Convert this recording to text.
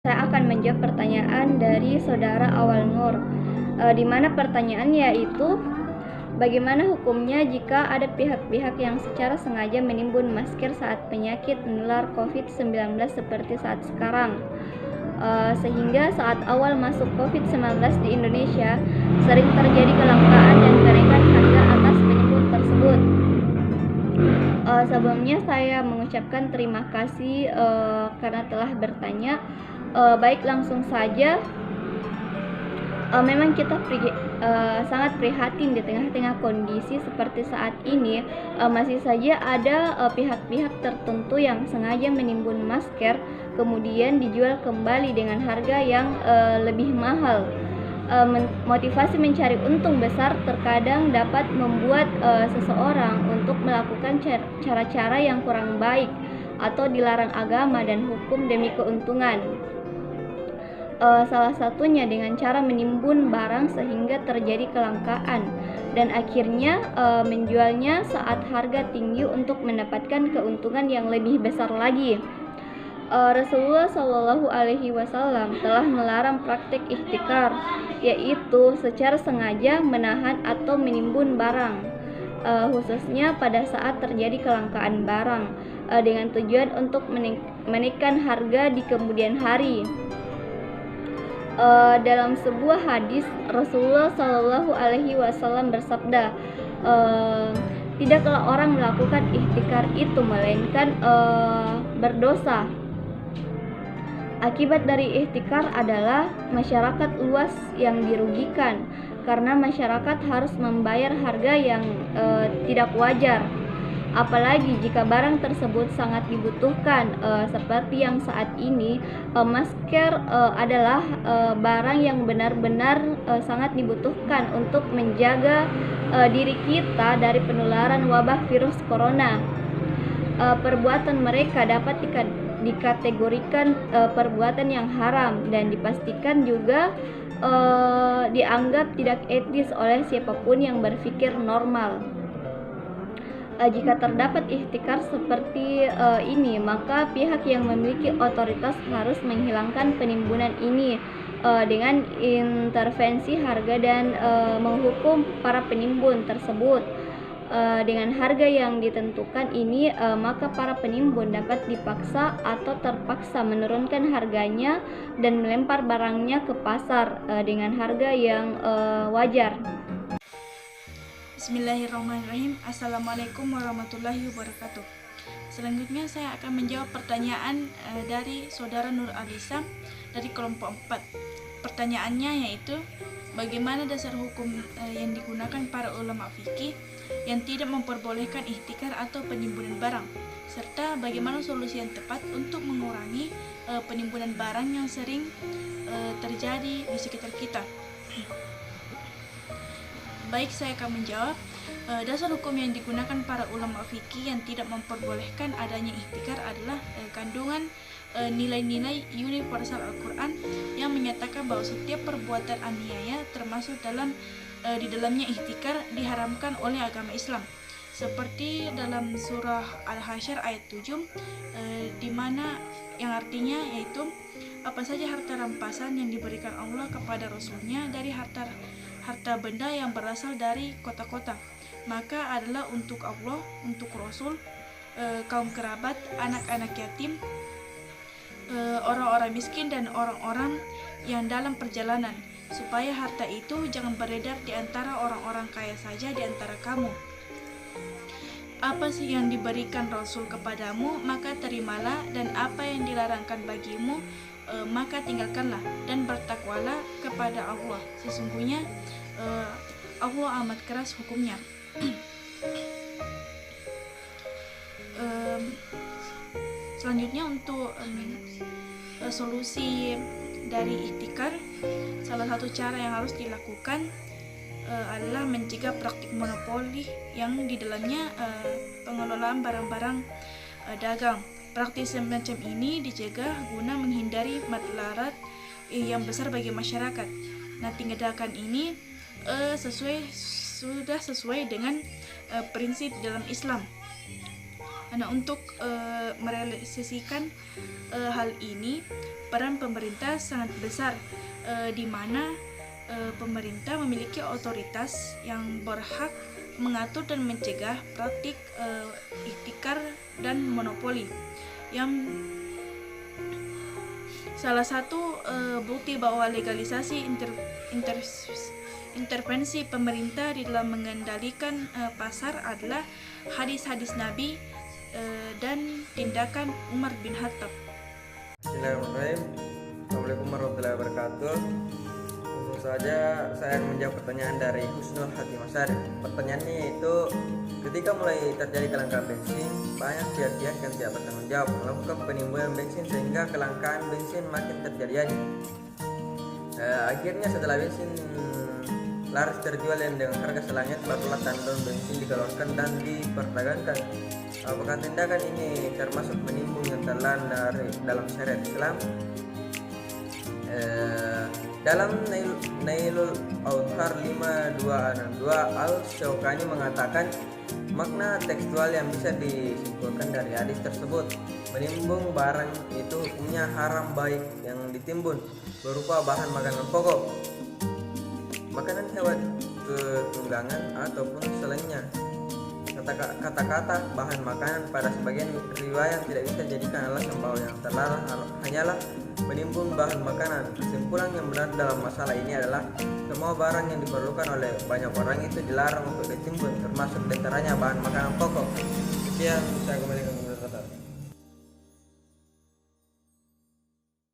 Saya akan menjawab pertanyaan dari saudara Awal Nur, di mana pertanyaannya yaitu, bagaimana hukumnya jika ada pihak-pihak yang secara sengaja menimbun masker saat penyakit menular COVID-19 seperti saat sekarang, sehingga saat awal masuk COVID-19 di Indonesia sering terjadi kelangkaan dan kenaikan harga atas penimbun tersebut. Sebelumnya saya mengucapkan terima kasih karena telah bertanya. Baik, langsung saja. Memang kita sangat prihatin di tengah-tengah kondisi seperti saat ini. Masih saja ada pihak-pihak tertentu yang sengaja menimbun masker kemudian dijual kembali dengan harga yang lebih mahal. Motivasi mencari untung besar terkadang dapat membuat seseorang untuk melakukan cara-cara yang kurang baik atau dilarang agama dan hukum demi keuntungan. Salah satunya dengan cara menimbun barang sehingga terjadi kelangkaan dan akhirnya menjualnya saat harga tinggi untuk mendapatkan keuntungan yang lebih besar lagi. Rasulullah Shallallahu Alaihi Wasallam telah melarang praktik ihtikar, yaitu secara sengaja menahan atau menimbun barang, khususnya pada saat terjadi kelangkaan barang, dengan tujuan untuk menaikkan harga di kemudian hari. Dalam sebuah hadis Rasulullah Shallallahu Alaihi Wasallam bersabda, tidaklah orang melakukan ihtikar itu melainkan berdosa. Akibat dari ihtikar adalah masyarakat luas yang dirugikan karena masyarakat harus membayar harga yang tidak wajar. Apalagi jika barang tersebut sangat dibutuhkan, seperti yang saat ini, masker adalah barang yang benar-benar sangat dibutuhkan untuk menjaga diri kita dari penularan wabah virus corona. Perbuatan mereka dapat dikategorikan perbuatan yang haram dan dipastikan juga dianggap tidak etis oleh siapapun yang berpikir normal. Jika terdapat ihtikar seperti ini, maka pihak yang memiliki otoritas harus menghilangkan penimbunan ini dengan intervensi harga dan menghukum para penimbun tersebut. Dengan harga yang ditentukan ini, maka para penimbun dapat dipaksa atau terpaksa menurunkan harganya dan melempar barangnya ke pasar dengan harga yang wajar. Bismillahirrahmanirrahim. Assalamualaikum warahmatullahi wabarakatuh. Selanjutnya saya akan menjawab pertanyaan dari saudara Nur Alisa dari kelompok 4. Pertanyaannya yaitu, bagaimana dasar hukum yang digunakan para ulama fikih yang tidak memperbolehkan ihtikar atau penimbunan barang, serta bagaimana solusi yang tepat untuk mengurangi penimbunan barang yang sering terjadi di sekitar kita. Baik, saya akan menjawab. Dasar hukum yang digunakan para ulama fikih yang tidak memperbolehkan adanya ihtikar adalah kandungan nilai-nilai universal Al-Quran yang menyatakan bahwa setiap perbuatan aniaya termasuk di dalamnya ihtikar diharamkan oleh agama Islam. Seperti dalam surah Al-Hasyr ayat 7, di mana yang artinya yaitu apa saja harta rampasan yang diberikan Allah kepada Rasulnya dari harta benda yang berasal dari kota-kota, maka adalah untuk Allah, untuk Rasul, kaum kerabat, anak-anak yatim, orang-orang miskin dan orang-orang yang dalam perjalanan, supaya harta itu jangan beredar di antara orang-orang kaya saja di antara kamu. Apa sih yang diberikan Rasul kepadamu, maka terimalah, dan apa yang dilarangkan bagimu, maka tinggalkanlah, dan bertakwalah kepada Allah. Sesungguhnya Allah amat keras hukumnya. Selanjutnya untuk solusi dari ihtikar, salah satu cara yang harus dilakukan adalah mencegah praktik monopoli yang di dalamnya pengelolaan barang-barang dagang. Praktik semacam ini dicegah guna menghindari madlarat yang besar bagi masyarakat. Nah, tindakan ini sudah sesuai dengan prinsip dalam Islam. Nah, untuk merealisasikan hal ini, peran pemerintah sangat besar, di mana pemerintah memiliki otoritas yang berhak mengatur dan mencegah praktik ihtikar dan monopoli. Yang salah satu bukti bahwa legalisasi intervensi pemerintah di dalam mengendalikan pasar adalah hadis-hadis Nabi dan tindakan Umar bin Khattab. Bismillahirrahmanirrahim. Assalamualaikum warahmatullahi wabarakatuh. Langsung saja saya akan menjawab pertanyaan dari Husnul Hati Masari. Pertanyaannya itu, ketika mulai terjadi kelangkaan bensin, banyak pihak-pihak yang tidak bertanggung jawab melakukan penimbunan bensin sehingga kelangkaan bensin makin terjadi. Akhirnya setelah bensin laris terjual dengan harga selangit, barulah tandon bensin dikeluarkan dan diperdagangkan. Apakah tindakan ini termasuk menimbun yang terlarang dalam syariat Islam? Dalam Nailul Authar 5262, Al-Syaukani mengatakan makna tekstual yang bisa disimpulkan dari hadis tersebut, menimbun barang itu hukumnya haram baik yang ditimbun berupa bahan makanan pokok, makanan hewan ketunggangan ataupun selainnya. Kata-kata bahan makanan pada sebagian riwayat tidak bisa dijadikan alasan bahwa yang terlarang hanyalah menimbun bahan makanan. Kesimpulan yang benar dalam masalah ini adalah semua barang yang diperlukan oleh banyak orang itu dilarang untuk ditimbun, termasuk diantaranya bahan makanan pokok. Sekian, saya kembalikan.